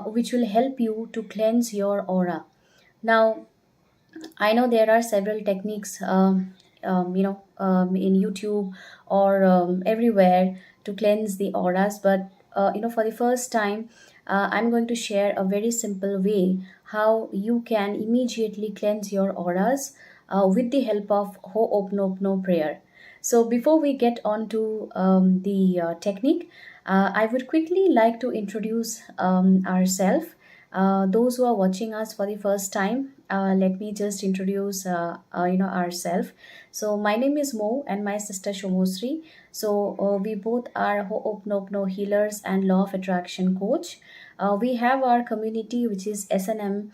which will help you to cleanse your aura. Now, I know there are several techniques, in YouTube or everywhere to cleanse the auras. But for the first time, I'm going to share a very simple way how you can immediately cleanse your auras with the help of Ho'oponopono prayer. So before we get on to the technique, I would quickly like to introduce ourselves. Those who are watching us for the first time, let me just introduce ourselves. So my name is Mo and my sister Shomosri. So we both are Ho'oponopono healers and law of attraction coach. We have our community, which is SNM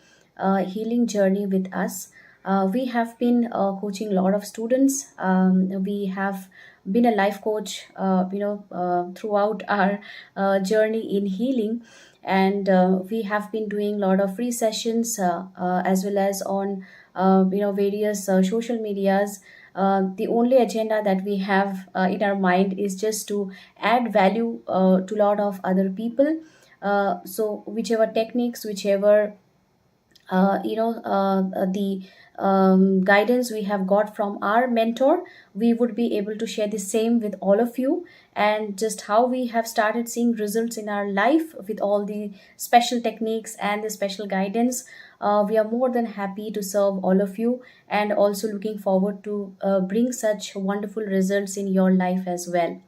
healing journey with us. We have been coaching a lot of students. We have been a life coach, throughout our journey in healing, and we have been doing a lot of free sessions as well as on various social medias. The only agenda that we have in our mind is just to add value to a lot of other people. So whichever techniques, whichever the guidance we have got from our mentor, we would be able to share the same with all of you, and just how we have started seeing results in our life with all the special techniques and the special guidance. We are more than happy to serve all of you, and also looking forward to bring such wonderful results in your life as well.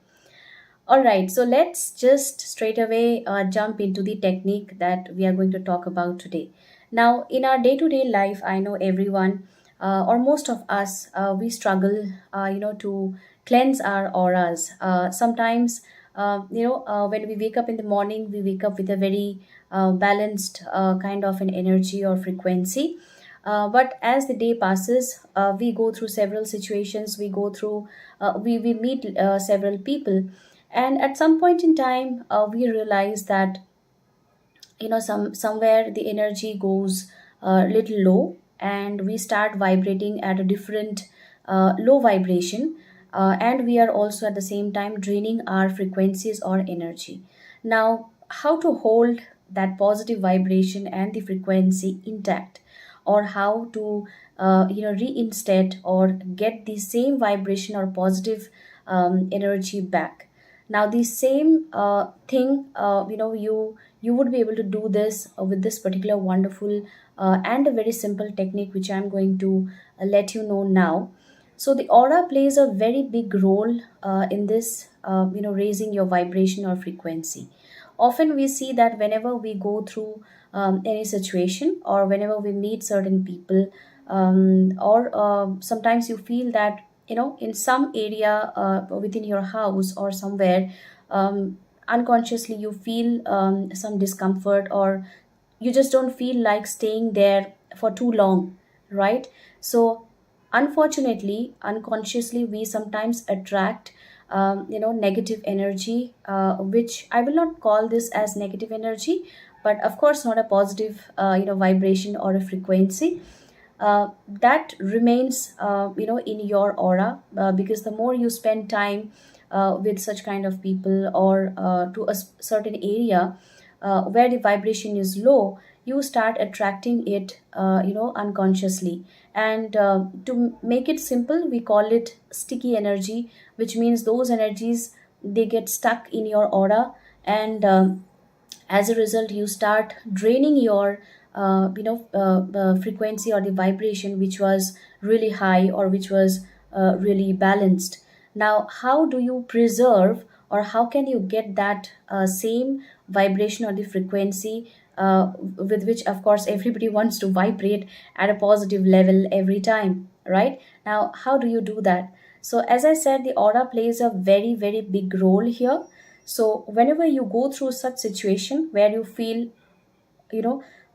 All right, so let's just straight away jump into the technique that we are going to talk about today. Now, in our day to day life, I know everyone or most of us, we struggle, to cleanse our auras. Sometimes, when we wake up in the morning, we wake up with a very balanced kind of an energy or frequency. But as the day passes, we go through several situations, we meet several people, and at some point in time we realize that somewhere the energy goes a little low, and we start vibrating at a different low vibration, and we are also at the same time draining our frequencies or energy. Now, how to hold that positive vibration and the frequency intact, or how to reinstate or get the same vibration or positive energy back. Now the same thing, you would be able to do this with this particular wonderful and a very simple technique which I'm going to let you know now. So the aura plays a very big role in this, raising your vibration or frequency. Often we see that whenever we go through any situation, or whenever we meet certain people, or sometimes you feel that in some area within your house or somewhere, unconsciously you feel some discomfort, or you just don't feel like staying there for too long, right? So unfortunately, unconsciously, we sometimes attract negative energy, which I will not call this as negative energy, but of course not a positive vibration or a frequency that remains in your aura, because the more you spend time with such kind of people, or to a certain area where the vibration is low, you start attracting it unconsciously. And to make it simple, we call it sticky energy, which means those energies, they get stuck in your aura, and as a result you start draining your frequency or the vibration which was really high, or which was really balanced. Now, how do you preserve, or how can you get that same vibration or the frequency with which of course everybody wants to vibrate at a positive level every time, right? Now, how do you do that? So as I said, the aura plays a very very big role here. So whenever you go through such situation where you feel,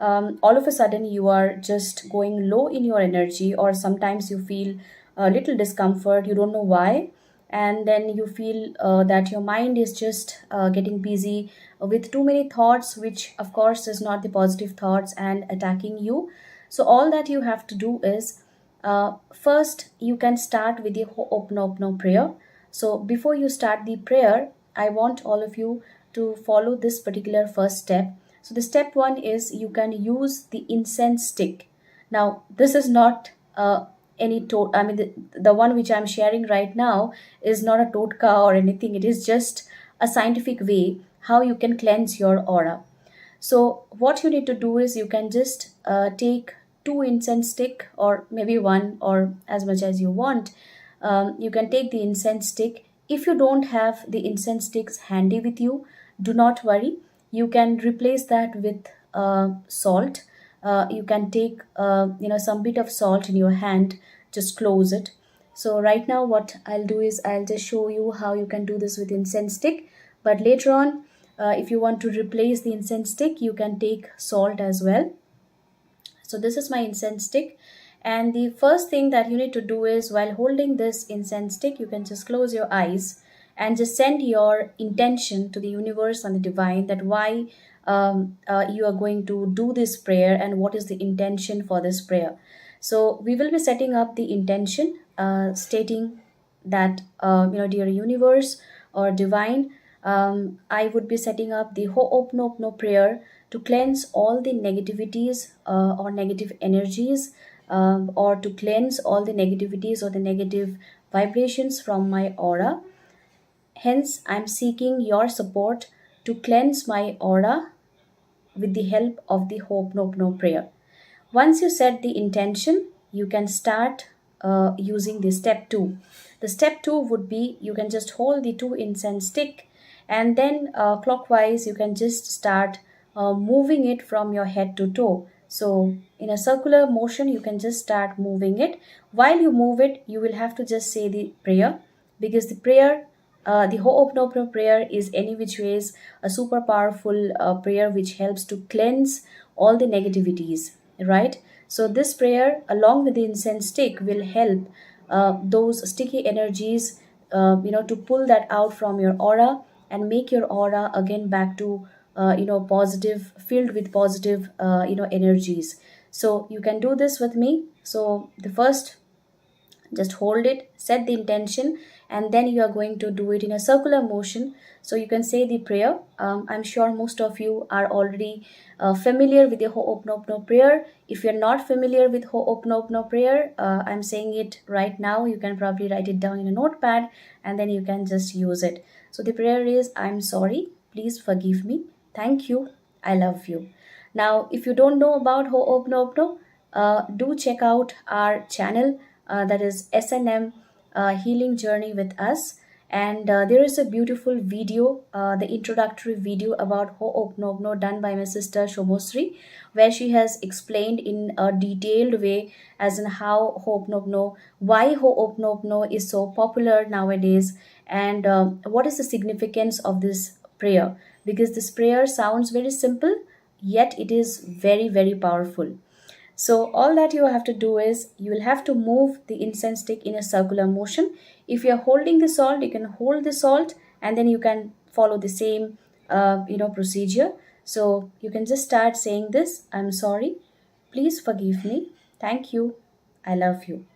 all of a sudden you are just going low in your energy, or sometimes you feel a little discomfort, you don't know why, and then you feel that your mind is just getting busy with too many thoughts, which of course is not the positive thoughts and attacking you. So all that you have to do is, first you can start with the Ho'oponopono prayer. So before you start the prayer, I want all of you to follow this particular first step. So the step one is you can use the incense stick. Now this is not any I mean the one which I'm sharing right now is not a totka or anything. It is just a scientific way how you can cleanse your aura. So what you need to do is you can just take two incense stick or maybe one or as much as you want. You can take the incense stick. If you don't have the incense sticks handy with you, do not worry. You can replace that with salt. You can take some bit of salt in your hand, just close it. So right now what I'll do is I'll just show you how you can do this with incense stick. But later on, if you want to replace the incense stick, you can take salt as well. So this is my incense stick. And the first thing that you need to do is while holding this incense stick, you can just close your eyes and just send your intention to the universe and the divine that why you are going to do this prayer and what is the intention for this prayer. So we will be setting up the intention, stating that dear universe or divine, I would be setting up the Ho'oponopono prayer to cleanse all the negativities or negative energies, or to cleanse all the negativities or the negative vibrations from my aura. Hence, I'm seeking your support to cleanse my aura with the help of the Ho'oponopono prayer. Once you set the intention, you can start using the step two. The step two would be you can just hold the two incense stick and then clockwise you can just start moving it from your head to toe. So in a circular motion, you can just start moving it. While you move it, you will have to just say the prayer because the prayer the Ho'oponopono prayer is any which ways a super powerful prayer which helps to cleanse all the negativities, right? So this prayer along with the incense stick will help those sticky energies to pull that out from your aura and make your aura again back to positive, filled with positive energies. So you can do this with me. So the first, just hold it, set the intention, and then you are going to do it in a circular motion. So you can say the prayer. I'm sure most of you are already familiar with the Ho'oponopono prayer. If you're not familiar with Ho'oponopono prayer, I'm saying it right now. You can probably write it down in a notepad and then you can just use it. So the prayer is, I'm sorry, please forgive me, thank you, I love you. Now, if you don't know about Ho'oponopono, do check out our channel, that is SNM Healing Journey with Us. And there is a beautiful video, the introductory video about Ho'oponopono done by my sister Shomosri, where she has explained in a detailed way as in how Ho'oponopono, why Ho'oponopono is so popular nowadays, and what is the significance of this prayer. Because this prayer sounds very simple, yet it is very, very powerful. So all that you have to do is you will have to move the incense stick in a circular motion. If you are holding the salt, you can hold the salt and then you can follow the same procedure. So you can just start saying this, I'm sorry, please forgive me, thank you, I love you.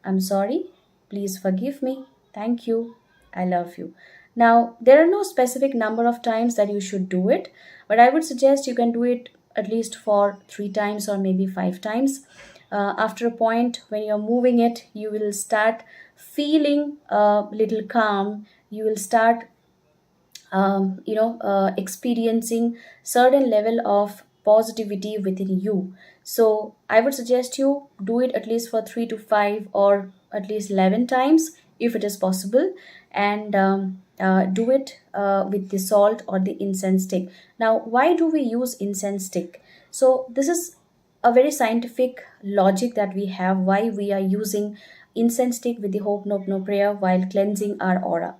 I'm sorry. Please forgive me. Thank you. I love you. Now, there are no specific number of times that you should do it, but I would suggest you can do it at least for 3 times or maybe 5 times. After a point, when you're moving it, you will start feeling a little calm. You will start experiencing certain level of positivity within you. So I would suggest you do it at least for 3 to 5 or at least 11 times if it is possible, and do it with the salt or the incense stick. Now, why do we use incense stick? So this is a very scientific logic that we have why we are using incense stick with the Hope No prayer while cleansing our aura.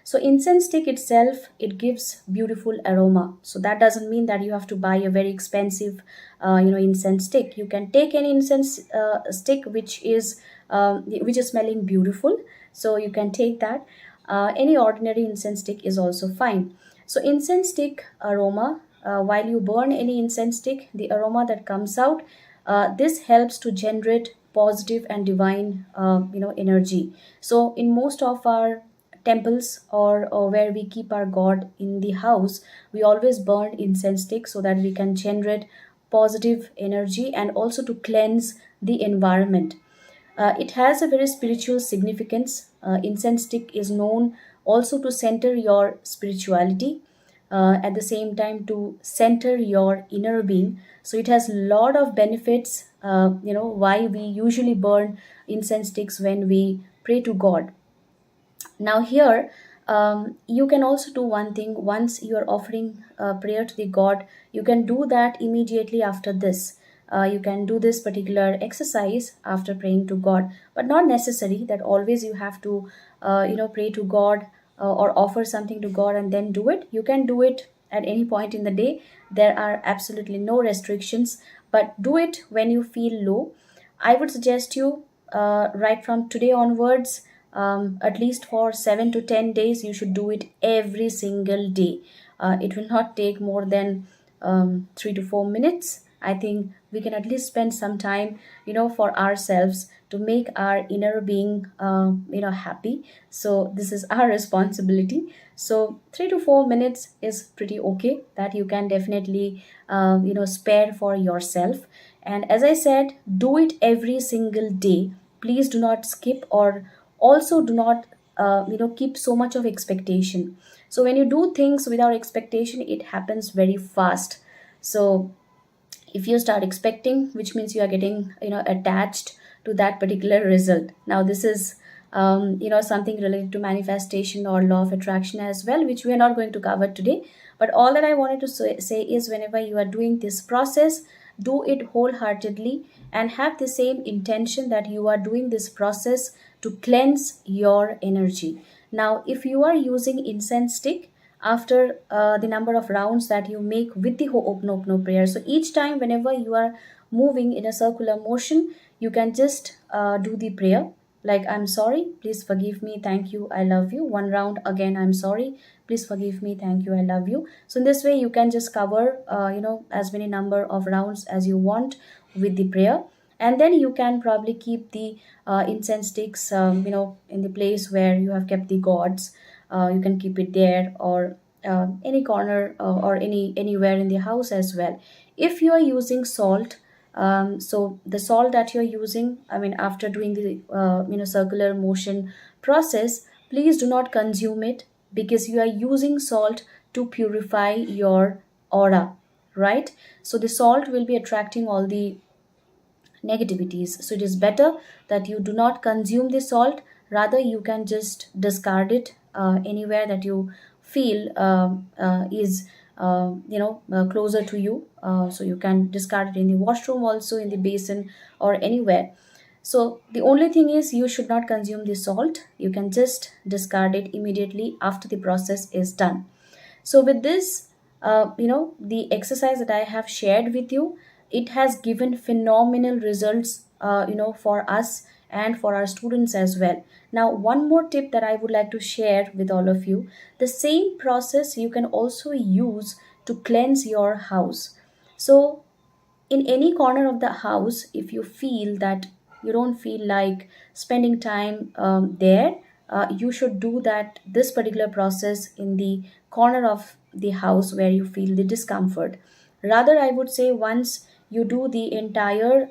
So incense stick itself, it gives beautiful aroma. So that doesn't mean that you have to buy a very expensive, incense stick. You can take an incense stick which is smelling beautiful. So you can take that. Any ordinary incense stick is also fine. So incense stick aroma, while you burn any incense stick, the aroma that comes out, this helps to generate positive and divine, energy. So in most of our temples, or where we keep our god in the house, we always burn incense sticks so that we can generate positive energy and also to cleanse the environment. It has a very spiritual significance. Incense stick is known also to center your spirituality, at the same time to center your inner being. So it has a lot of benefits. Why we usually burn incense sticks when we pray to God. Now here, you can also do one thing. Once you are offering prayer to the god, you can do that immediately after this. You can do this particular exercise after praying to god, but not necessary that always you have to pray to god, or offer something to god and then do it. You can do it at any point in the day. There are absolutely no restrictions, but do it when you feel low. I would suggest you, right from today onwards, at least for 7 to 10 days, you should do it every single day. It will not take more than 3 to 4 minutes. I think we can at least spend some time, for ourselves to make our inner being, happy. So this is our responsibility. So 3 to 4 minutes is pretty okay. That you can definitely, spare for yourself. And as I said, do it every single day. Please do not skip, or also do not keep so much of expectation. So when you do things without expectation, it happens very fast. So if you start expecting, which means you are getting attached to that particular result. Now this is something related to manifestation or law of attraction as well, which we are not going to cover today. But all that I wanted to say is, whenever you are doing this process, do it wholeheartedly and have the same intention that you are doing this process to cleanse your energy. Now if you are using incense stick, after the number of rounds that you make with the Ho'oponopono prayer. So each time, whenever you are moving in a circular motion, you can just do the prayer like, I'm sorry, please forgive me, thank you, I love you. One round again, I'm sorry, please forgive me, thank you, I love you. So in this way, you can just cover, as many number of rounds as you want with the prayer. And then you can probably keep the incense sticks, in the place where you have kept the gods. You can keep it there, or any corner, or anywhere in the house as well. If you are using salt, so the salt that you're using, I mean, after doing the circular motion process, please do not consume it, because you are using salt to purify your aura, right? So the salt will be attracting all the negativities. So it is better that you do not consume the salt. Rather, you can just discard it anywhere that you feel is closer to you. So you can discard it in the washroom, also in the basin, or anywhere. So the only thing is, you should not consume the salt. You can just discard it immediately after the process is done. So with this, the exercise that I have shared with you, it has given phenomenal results, for us and for our students as well. Now, one more tip that I would like to share with all of you: the same process you can also use to cleanse your house. So in any corner of the house, if you feel that you don't feel like spending time there, you should do that this particular process in the corner of the house where you feel the discomfort. Rather, I would say, once you do the entire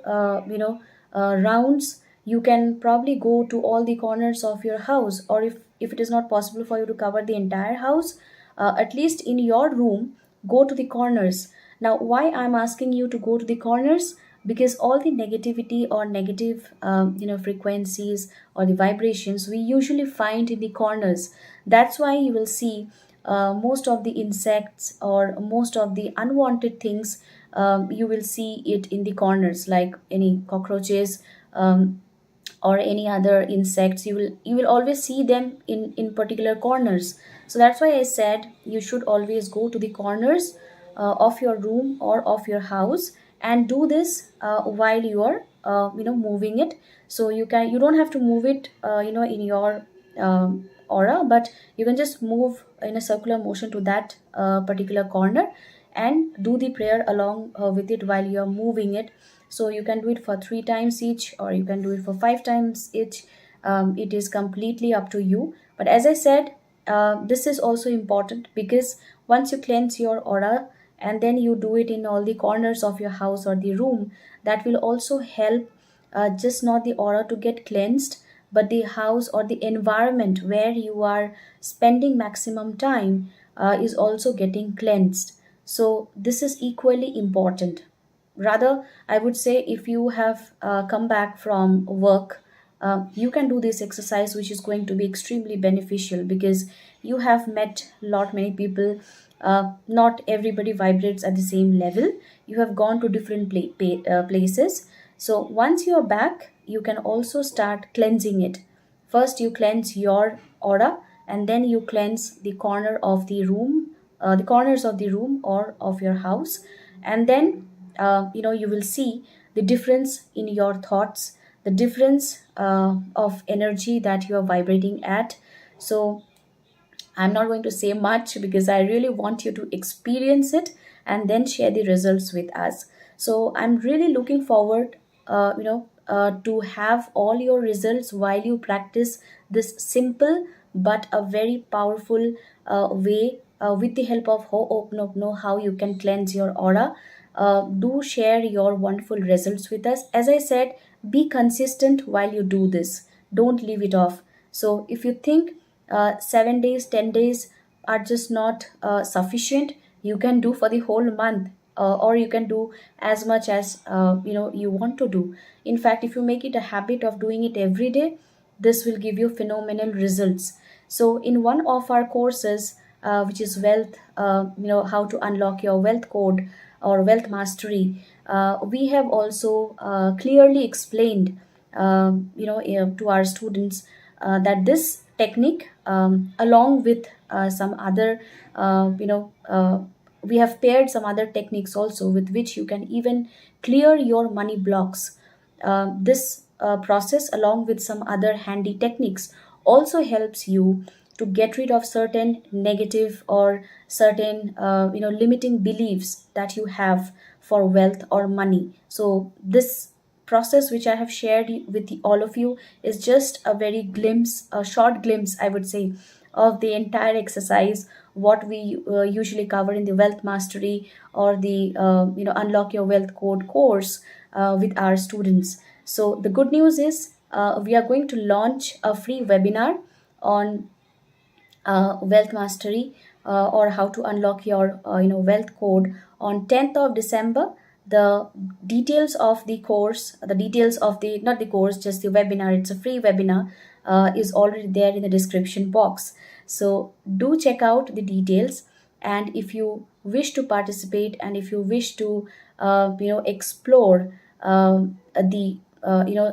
rounds, you can probably go to all the corners of your house. Or if it is not possible for you to cover the entire house, at least in your room, go to the corners. Now, why I'm asking you to go to the corners? Because all the negativity or negative frequencies or the vibrations we usually find in the corners. That's why you will see most of the insects or most of the unwanted things, you will see it in the corners, like any cockroaches, or any other insects. You will always see them in particular corners. So that's why I said you should always go to the corners of your room or of your house, and do this while you are moving it. So you don't have to move it in your aura, but you can just move in a circular motion to that particular corner, and do the prayer along with it while you are moving it. So you can do it for 3 times each, or you can do it for 5 times each. It is completely up to you. But as I said, this is also important because once you cleanse your aura and then you do it in all the corners of your house or the room, that will also help just not the aura to get cleansed, but the house or the environment where you are spending maximum time is also getting cleansed. So this is equally important. Rather, I would say if you have come back from work, you can do this exercise, which is going to be extremely beneficial because you have met lot many people. Not everybody vibrates at the same level. You have gone to different places. So once you are back, you can also start cleansing it. First, you cleanse your aura, and then you cleanse the corner of the room, the corners of the room or of your house, and then you will see the difference in your thoughts, the difference of energy that you are vibrating at. So I'm not going to say much because I really want you to experience it and then share the results with us. So I'm really looking forward, to have all your results while you practice this simple but a very powerful way with the help of Ho'oponopono, how you can cleanse your aura. Do share your wonderful results with us. As I said, be consistent while you do this. Don't leave it off. So if you think 7 days, 10 days are just not sufficient, you can do for the whole month, or you can do as much as you want to do. In fact, if you make it a habit of doing it every day, this will give you phenomenal results. So in one of our courses, which is wealth, how to unlock your wealth code or wealth mastery, we have also clearly explained to our students that this technique, along with some other we have paired some other techniques also with which you can even clear your money blocks. This process, along with some other handy techniques, also helps you to get rid of certain negative or certain limiting beliefs that you have for wealth or money. So this process which I have shared with all of you is just a very glimpse, a short glimpse, I would say, of the entire exercise what we usually cover in the wealth mastery or the unlock your wealth code course with our students. So the good news is we are going to launch a free webinar on wealth mastery, or how to unlock your wealth code on 10th of December. The details of the course, the details of the, not the course, just the webinar, it's a free webinar, is already there in the description box. So do check out the details, and if you wish to participate and if you wish to explore the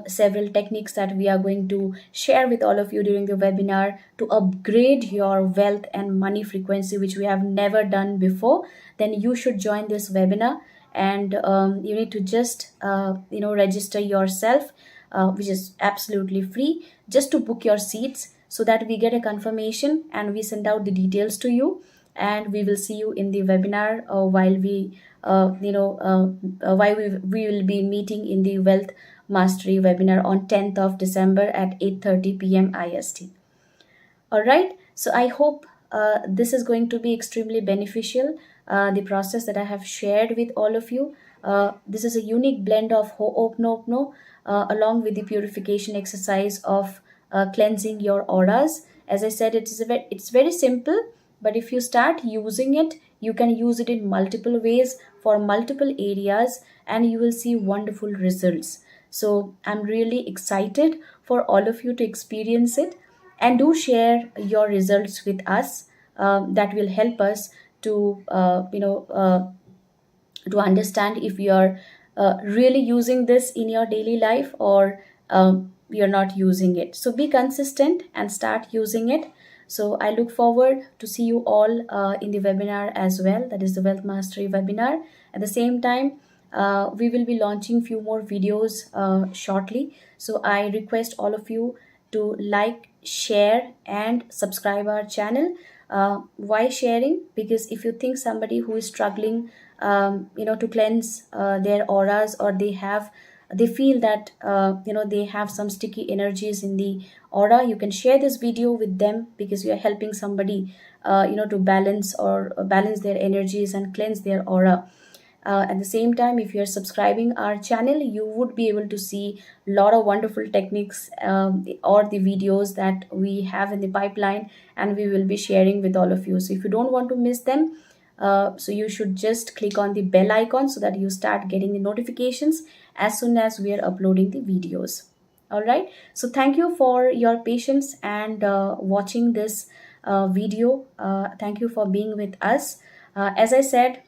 several techniques that we are going to share with all of you during the webinar to upgrade your wealth and money frequency, which we have never done before, then you should join this webinar. And you need to just register yourself, which is absolutely free, just to book your seats so that we get a confirmation and we send out the details to you. And we will see you in the webinar while we will be meeting in the wealth mastery webinar on 10th of December at 8:30 p.m. IST. All right. So I hope this is going to be extremely beneficial. The process that I have shared with all of you. This is a unique blend of Ho'oponopono along with the purification exercise of cleansing your auras. As I said, it's very simple, but if you start using it, you can use it in multiple ways for multiple areas, and you will see wonderful results. So I'm really excited for all of you to experience it, and do share your results with us. That will help us to understand if you are really using this in your daily life, or you're not using it. So be consistent and start using it. So I look forward to see you all in the webinar as well, that is the wealth mastery webinar. At the same time, we will be launching few more videos shortly. So I request all of you to like, share and subscribe our channel. Why sharing? Because if you think somebody who is struggling to cleanse their auras, or they have they feel that they have some sticky energies in the aura, you can share this video with them, because you are helping somebody to balance or balance their energies and cleanse their aura. At the same time, if you're subscribing our channel, you would be able to see a lot of wonderful techniques, or the videos that we have in the pipeline, and we will be sharing with all of you. So if you don't want to miss them, so you should just click on the bell icon so that you start getting the notifications as soon as we are uploading the videos. All right, so thank you for your patience and watching this video. Thank you for being with us. As I said,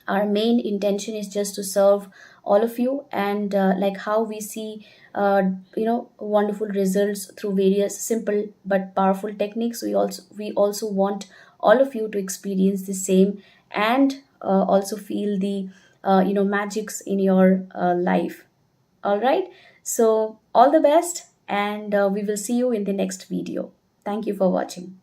our main intention is just to serve all of you, and like how we see wonderful results through various simple but powerful techniques, we also want all of you to experience the same, and also feel the magics in your life. All right, so all the best, and we will see you in the next video. Thank you for watching.